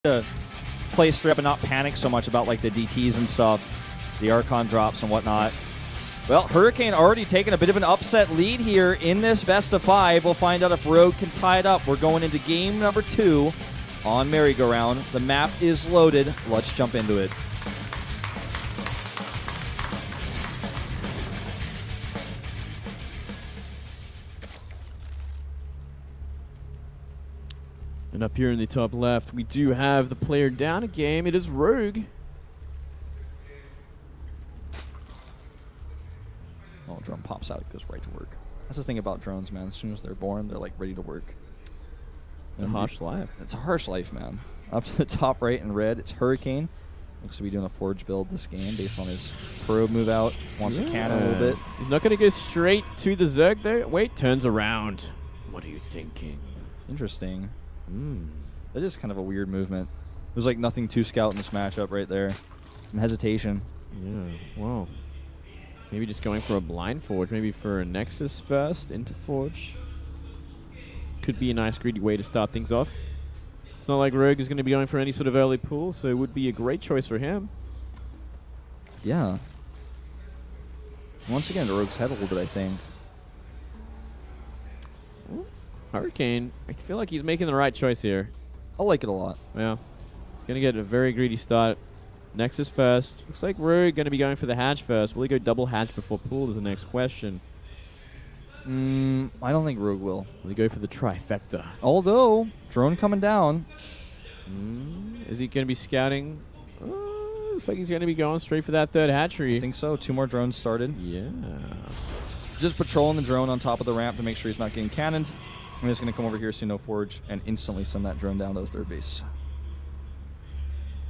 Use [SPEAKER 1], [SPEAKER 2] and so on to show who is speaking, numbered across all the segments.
[SPEAKER 1] to play straight up and not panic so much about like the DTs and stuff, the Archon drops and whatnot. Well, Hurricane already taking a bit of an upset lead here in this best of 5. We'll find out if Rogue can tie it up. We're going into game number 2 on Merry-Go-Round. The map is loaded. Let's jump into it.
[SPEAKER 2] And up here in the top left, we do have the player down a game. It is Rogue.
[SPEAKER 1] Oh, drone pops out, it goes right to work. That's the thing about drones, man. As soon as they're born, they're like ready to work.
[SPEAKER 2] It's a harsh life.
[SPEAKER 1] It's a harsh life, man. Up to the top right in red, it's Hurricane. Looks to be doing a Forge build this game based on his probe move out. Wants to cannon a little bit.
[SPEAKER 2] He's not going to go straight to the Zerg there. Wait, turns around. What are you thinking?
[SPEAKER 1] Interesting. That is kind of a weird movement. There's like nothing to scout in this matchup right there. Some hesitation.
[SPEAKER 2] Yeah, wow. Maybe just going for a blind Forge. Maybe for a Nexus first into Forge. Could be a nice greedy way to start things off. It's not like Rogue is going to be going for any sort of early pull, so it would be a great choice for him.
[SPEAKER 1] Yeah. Once again, the Rogue's head a little bit, I think.
[SPEAKER 2] Hurricane, I feel like he's making the right choice here.
[SPEAKER 1] I like it a lot.
[SPEAKER 2] Yeah. He's going to get a very greedy start. Nexus first. Looks like we're going to be going for the hatch first. Will he go double hatch before pool is the next question.
[SPEAKER 1] I don't think Rogue will.
[SPEAKER 2] Will he go for the trifecta?
[SPEAKER 1] Although, drone coming down.
[SPEAKER 2] Is he going to be scouting? Looks like he's going to be going straight for that third hatchery.
[SPEAKER 1] I think so. 2 more drones started.
[SPEAKER 2] Yeah.
[SPEAKER 1] Just patrolling the drone on top of the ramp to make sure he's not getting cannoned. I'm just going to come over here, see no Forge, and instantly send that drone down to the third base.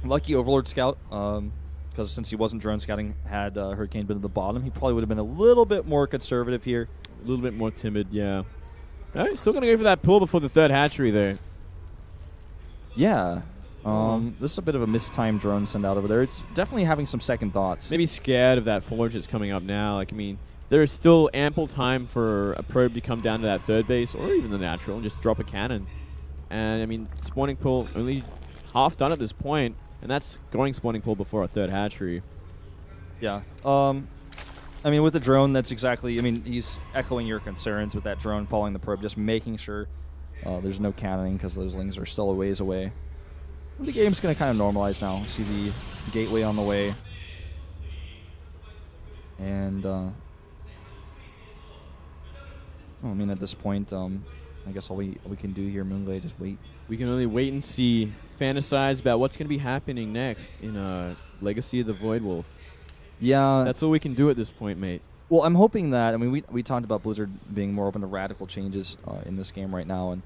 [SPEAKER 1] Lucky Overlord Scout, because since he wasn't drone scouting, had Hurricane been at the bottom, he probably would have been a little bit more conservative here.
[SPEAKER 2] A little bit more timid, yeah. No, he's still going to go for that pull before the third hatchery there.
[SPEAKER 1] Yeah. This is a bit of a mistimed drone send out over there. It's definitely having some second thoughts.
[SPEAKER 2] Maybe scared of that Forge that's coming up now. Like, I mean, there is still ample time for a probe to come down to that third base or even the natural and just drop a cannon. And, I mean, spawning pool only half done at this point, and that's going spawning pool before a third hatchery.
[SPEAKER 1] Yeah. I mean, with the drone, that's exactly... I mean, he's echoing your concerns with that drone following the probe, just making sure there's no cannoning because those lings are still a ways away. The game's going to kind of normalize now. See the gateway on the way. And... I mean, at this point, I guess all we can do here, Moonglade, is wait.
[SPEAKER 2] We can only wait and see, fantasize about what's going to be happening next in Legacy of the Void Wolf.
[SPEAKER 1] Yeah.
[SPEAKER 2] That's all we can do at this point, mate.
[SPEAKER 1] Well, I'm hoping that, I mean, we talked about Blizzard being more open to radical changes in this game right now, and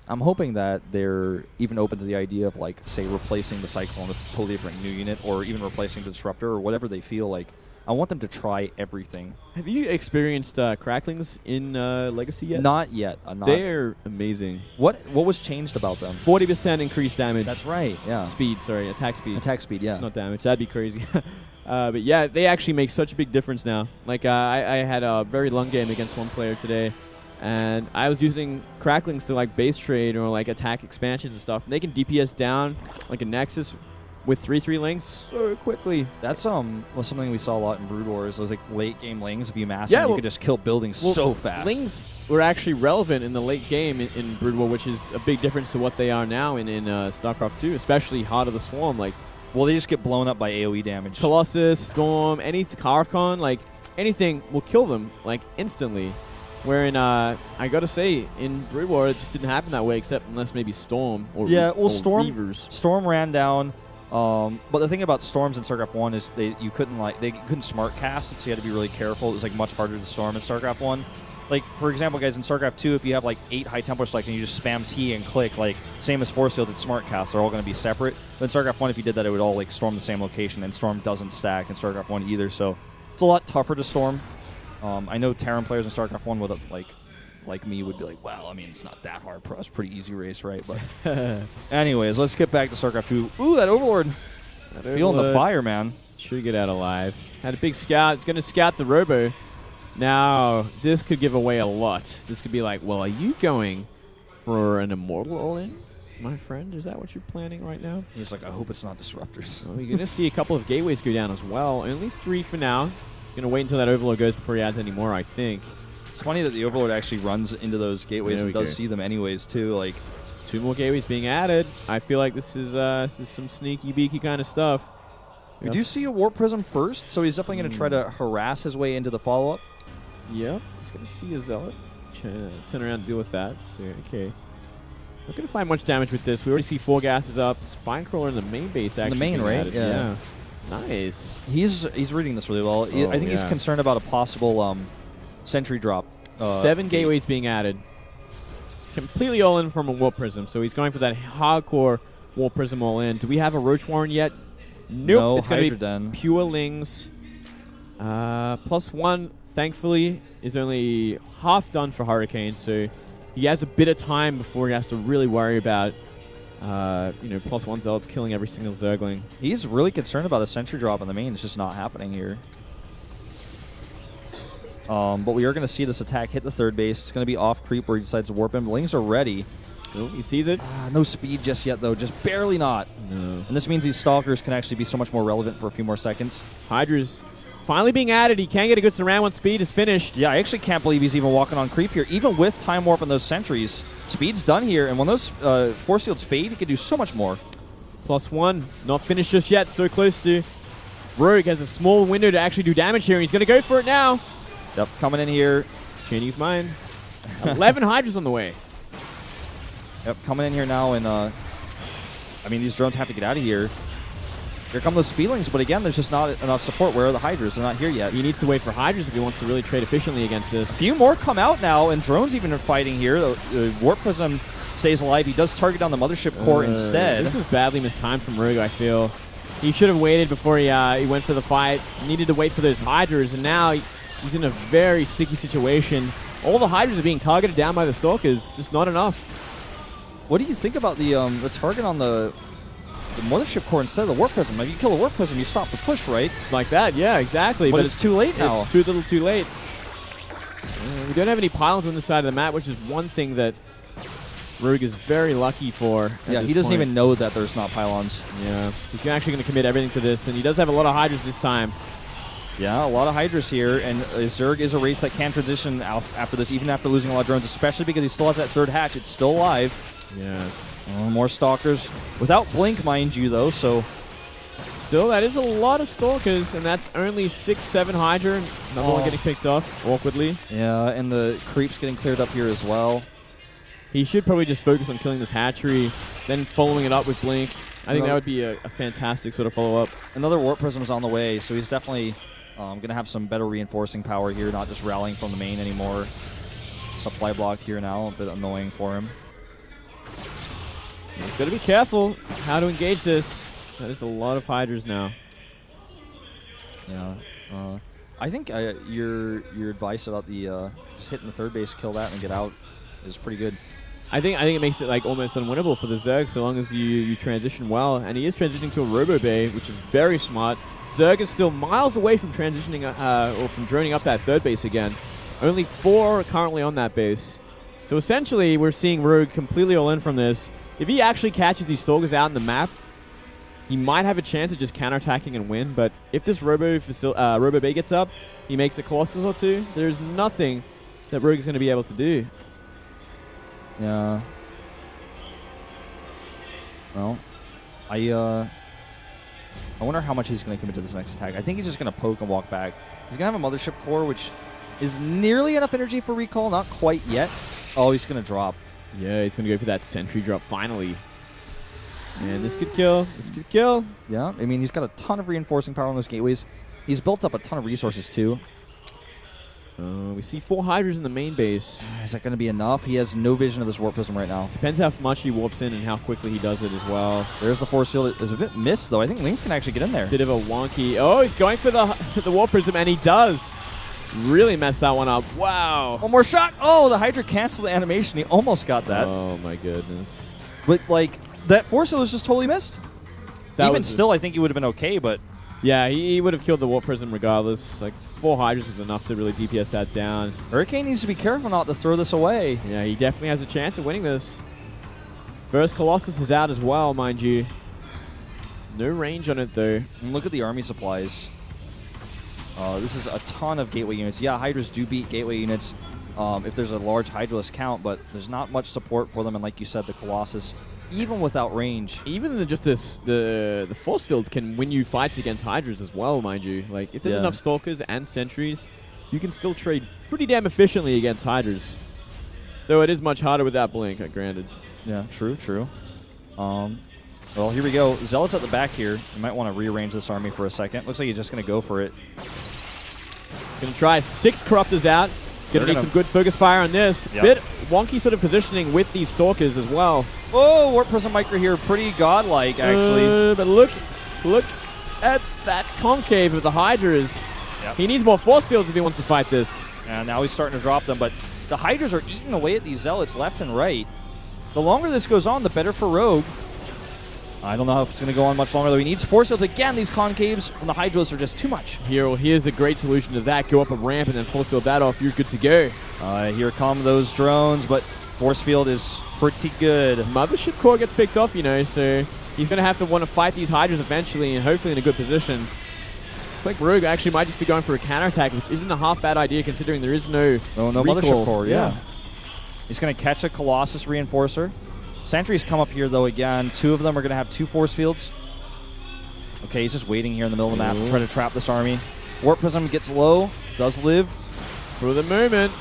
[SPEAKER 1] I'm hoping that they're even open to the idea of, like, say, replacing the Cyclone with a totally different new unit, or even replacing the Disruptor, or whatever they feel like. I want them to try everything.
[SPEAKER 2] Have you experienced cracklings in Legacy yet?
[SPEAKER 1] Not yet.
[SPEAKER 2] They're amazing.
[SPEAKER 1] What was changed about them?
[SPEAKER 2] 40% increased damage.
[SPEAKER 1] That's right, yeah.
[SPEAKER 2] Speed, sorry, attack speed.
[SPEAKER 1] Attack speed, yeah.
[SPEAKER 2] Not damage. That'd be crazy. But yeah, they actually make such a big difference now. Like, I had a very long game against one player today, and I was using cracklings to, like, base trade or, like, attack expansions and stuff. And they can DPS down, like a Nexus, with 3/3 lings so quickly.
[SPEAKER 1] That's was something we saw a lot in Brood Wars. Those like late game lings. If you mass them, you could just kill buildings so fast.
[SPEAKER 2] Lings were actually relevant in the late game in Brood War, which is a big difference to what they are now in Starcraft 2, especially Heart of the Swarm. Like,
[SPEAKER 1] well, they just get blown up by AoE damage.
[SPEAKER 2] Colossus, Storm, any Carcon, like anything will kill them like instantly. Wherein I gotta say, in Brood War, it just didn't happen that way, except unless maybe Storm or Reavers.
[SPEAKER 1] Storm ran down. But the thing about storms in StarCraft 1 is you couldn't smart cast it, so you had to be really careful. It was like much harder to storm in StarCraft 1. Like, for example, guys, in StarCraft 2, if you have like 8 High Templar Strike and you just spam T and click, like same as Force Field, it's smart cast, they're all going to be separate. But in StarCraft 1, if you did that, it would all like storm the same location, and storm doesn't stack in StarCraft 1 either, so it's a lot tougher to storm. I know Terran players in StarCraft 1 would like me would be like, well, I mean, it's not that hard for us. Pretty easy race, right? But anyways, let's get back to StarCraft 2. Ooh, that Overlord. Feeling the fire, man.
[SPEAKER 2] Should get out alive. Had a big scout. It's going to scout the Robo. Now, this could give away a lot. This could be like, well, are you going for an Immortal all-in? my friend? Is that what you're planning right now?
[SPEAKER 1] He's like, I hope it's not disruptors.
[SPEAKER 2] Well, you're going to see a couple of gateways go down as well. Only 3 for now. He's going to wait until that Overlord goes before he adds any more, I think.
[SPEAKER 1] It's funny that the Overlord actually runs into those gateways and does see them anyways, too. Like,
[SPEAKER 2] 2 more gateways being added. I feel like this is some sneaky beaky kind of stuff.
[SPEAKER 1] We do see a Warp Prism first, so he's definitely going to try to harass his way into the follow-up.
[SPEAKER 2] Yep, he's going to see a Zealot. Turn around and deal with that. So, okay. Not going to find much damage with this. We already see 4 gases up. Spinecrawler in the main base, actually.
[SPEAKER 1] In the main, right?
[SPEAKER 2] Added. Yeah. Nice.
[SPEAKER 1] He's reading this really well. I think he's concerned about a possible sentry drop.
[SPEAKER 2] 7 gateways being added. Completely all in from a Warp Prism. So he's going for that hardcore Warp Prism all in. Do we have a Roach Warren yet? Nope.
[SPEAKER 1] No,
[SPEAKER 2] it's going to be pure Lings. +1, thankfully, is only half done for Hurricane. So he has a bit of time before he has to really worry about +1 Zealots killing every single Zergling.
[SPEAKER 1] He's really concerned about a sentry drop in the main. It's just not happening here. But we are going to see this attack hit the 3rd base. It's going to be off creep where he decides to warp in. The Lings are ready.
[SPEAKER 2] Oh, he sees it.
[SPEAKER 1] No speed just yet, though. Just barely not.
[SPEAKER 2] No.
[SPEAKER 1] And this means these Stalkers can actually be so much more relevant for a few more seconds.
[SPEAKER 2] Hydra's finally being added. He can get a good surround when speed is finished.
[SPEAKER 1] Yeah, I actually can't believe he's even walking on creep here. Even with Time Warp and those sentries, speed's done here. And when those Force Fields fade, he can do so much more.
[SPEAKER 2] +1. Not finished just yet. So close to. Rogue has a small window to actually do damage here. And he's going to go for it now.
[SPEAKER 1] Yep, coming in here.
[SPEAKER 2] Changing his mind. 11 Hydras on the way.
[SPEAKER 1] Yep, coming in here now. And, these drones have to get out of here. Here come those Speedlings, but again, there's just not enough support. Where are the Hydras? They're not here yet.
[SPEAKER 2] He needs to wait for Hydras if he wants to really trade efficiently against this.
[SPEAKER 1] A few more come out now, and drones even are fighting here. The Warp Prism stays alive. He does target on the Mothership Core instead.
[SPEAKER 2] This is badly mistimed from Rogue, I feel. He should have waited before he went for the fight. He needed to wait for those Hydras, and now he's in a very sticky situation. All the Hydras are being targeted down by the Stalkers. Just not enough.
[SPEAKER 1] What do you think about the target on the Mothership Core instead of the Warp Prism? If you kill a Warp Prism, you stop the push, right?
[SPEAKER 2] Like that, yeah, exactly.
[SPEAKER 1] But it's too late now.
[SPEAKER 2] It's too little too late. We don't have any pylons on this side of the map, which is one thing that Rogue is very lucky for.
[SPEAKER 1] Yeah, he doesn't even know that there's not pylons.
[SPEAKER 2] Yeah, he's actually going to commit everything to this, and he does have a lot of Hydras this time.
[SPEAKER 1] Yeah, a lot of Hydras here, and Zerg is a race that can transition after this, even after losing a lot of drones, especially because he still has that 3rd hatch. It's still alive.
[SPEAKER 2] Yeah.
[SPEAKER 1] More Stalkers. Without Blink, mind you, though, so...
[SPEAKER 2] Still, that is a lot of Stalkers, and that's only 6-7 Hydra. Another one getting picked off, awkwardly.
[SPEAKER 1] Yeah, and the creeps getting cleared up here as well.
[SPEAKER 2] He should probably just focus on killing this hatchery, then following it up with Blink. I think that would be a fantastic sort of follow-up.
[SPEAKER 1] Another Warp Prism is on the way, so he's definitely going to have some better reinforcing power here, not just rallying from the main anymore. Supply blocked here now, a bit annoying for him.
[SPEAKER 2] He's got to be careful how to engage this. That is a lot of Hydras now.
[SPEAKER 1] Yeah. I think your advice about the just hitting the 3rd base, kill that, and get out is pretty good.
[SPEAKER 2] I think it makes it like almost unwinnable for the Zerg so long as you transition well. And he is transitioning to a Robo Bay, which is very smart. Zerg is still miles away from transitioning or from droning up that 3rd base again. Only 4 are currently on that base. So essentially, we're seeing Rogue completely all in from this. If he actually catches these Stalkers out in the map, he might have a chance of just counterattacking and win. But if this Robo Bay gets up, he makes a Colossus or 2. There's nothing that Rogue is going to be able to do.
[SPEAKER 1] Yeah. Well, I wonder how much he's going to commit to this next attack. I think he's just going to poke and walk back. He's going to have a Mothership Core, which is nearly enough energy for recall. Not quite yet. Oh, he's going to drop.
[SPEAKER 2] Yeah, he's going to go for that sentry drop finally. And this could kill. This could kill.
[SPEAKER 1] Yeah, I mean, he's got a ton of reinforcing power on those gateways. He's built up a ton of resources, too.
[SPEAKER 2] We see 4 Hydras in the main base.
[SPEAKER 1] Is that going to be enough? He has no vision of this Warp Prism right now.
[SPEAKER 2] Depends how much he warps in and how quickly he does it as well.
[SPEAKER 1] There's the Force Field. There's a bit missed, though. I think Lings can actually get in there.
[SPEAKER 2] Bit of a wonky. Oh, he's going for the Warp Prism, and he does. Really messed that one up. Wow.
[SPEAKER 1] One more shot. Oh, the Hydra canceled the animation. He almost got that.
[SPEAKER 2] Oh, my goodness.
[SPEAKER 1] But, like, that Force Field was just totally missed. Even still, I think he would have been okay, but...
[SPEAKER 2] Yeah, he would have killed the Warp Prism regardless. Like, 4 Hydras was enough to really DPS that down.
[SPEAKER 1] Hurricane needs to be careful not to throw this away.
[SPEAKER 2] Yeah, he definitely has a chance of winning this. First Colossus is out as well, mind you. No range on it, though.
[SPEAKER 1] And look at the army supplies. This is a ton of gateway units. Yeah, Hydras do beat gateway units if there's a large Hydralist count, but there's not much support for them. And like you said, the Colossus, even without range.
[SPEAKER 2] Even just the force fields can win you fights against Hydras as well, mind you. Like, if there's enough Stalkers and Sentries, you can still trade pretty damn efficiently against Hydras. Though it is much harder without Blink, granted.
[SPEAKER 1] Yeah, true, true. Well, here we go. Zealots at the back here. You might want to rearrange this army for a second. Looks like he's just going to go for it.
[SPEAKER 2] Going to try 6 Corruptors out. Going to need some good focus fire on this.
[SPEAKER 1] Yep.
[SPEAKER 2] Bit wonky sort of positioning with these Stalkers as well.
[SPEAKER 1] Oh, Warp Prism Micro here. Pretty godlike, actually.
[SPEAKER 2] But look at that concave of the Hydras.
[SPEAKER 1] Yep.
[SPEAKER 2] He needs more force fields if he wants to fight this.
[SPEAKER 1] And now he's starting to drop them, but the Hydras are eating away at these Zealots left and right. The longer this goes on, the better for Rogue. I don't know if it's going to go on much longer, though. He needs force fields. Again, these concaves from the Hydralists are just too much.
[SPEAKER 2] Here's a great solution to that. Go up a ramp and then force field that off. You're good to go.
[SPEAKER 1] Here come those drones, but force field is pretty good.
[SPEAKER 2] Mothership core gets picked off, you know, so he's going to have to want to fight these Hydras eventually and hopefully in a good position. Looks like Rogue actually might just be going for a counterattack, which isn't a half bad idea considering there is no
[SPEAKER 1] Mothership core, yeah. He's going to catch a Colossus Reinforcer. Sentries come up here, though, again. 2 of them are going to have 2 force fields. Okay, he's just waiting here in the middle of the map to try to trap this army. Warp Prism gets low, does live.
[SPEAKER 2] For the moment.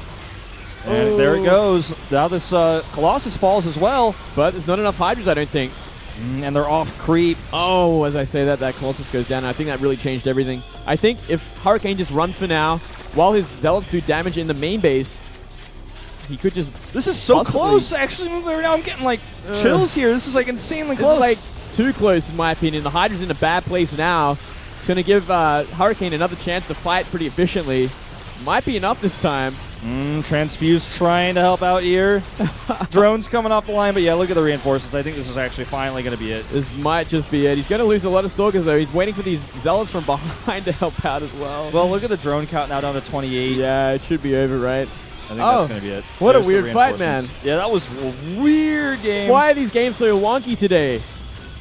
[SPEAKER 1] And there it goes. Now this Colossus falls as well.
[SPEAKER 2] But there's not enough Hydras, I don't think.
[SPEAKER 1] And they're off creep.
[SPEAKER 2] Oh, as I say that Colossus goes down. I think that really changed everything. I think if Hurricane just runs for now, while his Zealots do damage in the main base, he could just...
[SPEAKER 1] This is so close, actually. Right now I'm getting, like, chills here. This is, like, insanely close.
[SPEAKER 2] This is, like, too close, in my opinion. The Hydra's in a bad place now. It's going to give Hurricane another chance to fight pretty efficiently. Might be enough this time.
[SPEAKER 1] Transfuse trying to help out here. Drones coming off the line, but yeah, look at the reinforcements. I think this is actually finally going to be it.
[SPEAKER 2] This might just be it. He's going to lose a lot of Stalkers, though. He's waiting for these Zealots from behind to help out as well.
[SPEAKER 1] Well, look at the drone count now down to 28.
[SPEAKER 2] Yeah, it should be over, right?
[SPEAKER 1] I think that's going to be it.
[SPEAKER 2] What a weird fight, man.
[SPEAKER 1] Yeah, that was a weird game.
[SPEAKER 2] Why are these games so wonky today?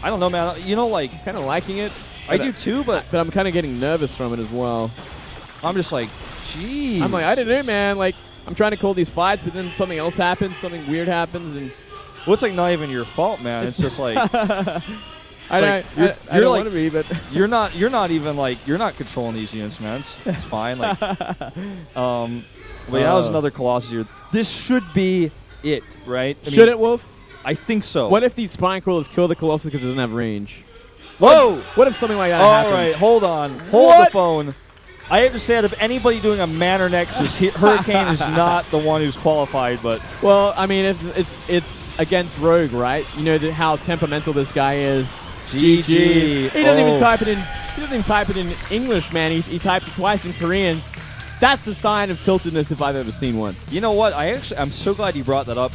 [SPEAKER 1] I don't know, man. You know, like...
[SPEAKER 2] kind of liking it.
[SPEAKER 1] I do too, but
[SPEAKER 2] I'm kind of getting nervous from it as well.
[SPEAKER 1] I'm just like, geez.
[SPEAKER 2] I'm like, I don't know, man. Like, I'm trying to call these fights, but then something else happens, something weird happens, and...
[SPEAKER 1] Well, it's like not even your fault, man. It's just like...
[SPEAKER 2] I don't want to be, but...
[SPEAKER 1] you're not even, like... You're not controlling these units, man. It's fine. Like, but yeah, that was another Colossus here. This should be it, right?
[SPEAKER 2] Should it, Wolf?
[SPEAKER 1] I think so.
[SPEAKER 2] What if these Spine Crawlers kill the Colossus because it doesn't have range?
[SPEAKER 1] Whoa!
[SPEAKER 2] What if something like that happens?
[SPEAKER 1] All right, hold on. Hold the phone. I have to say, out of anybody doing a Manor Nexus, Hurricane is not the one who's qualified, but...
[SPEAKER 2] Well, I mean, it's against Rogue, right? You know how temperamental this guy is.
[SPEAKER 1] GG.
[SPEAKER 2] He doesn't even type it in. He doesn't even type it in English, man. He types it twice in Korean. That's a sign of tiltedness if I've ever seen one.
[SPEAKER 1] You know what? I'm so glad you brought that up.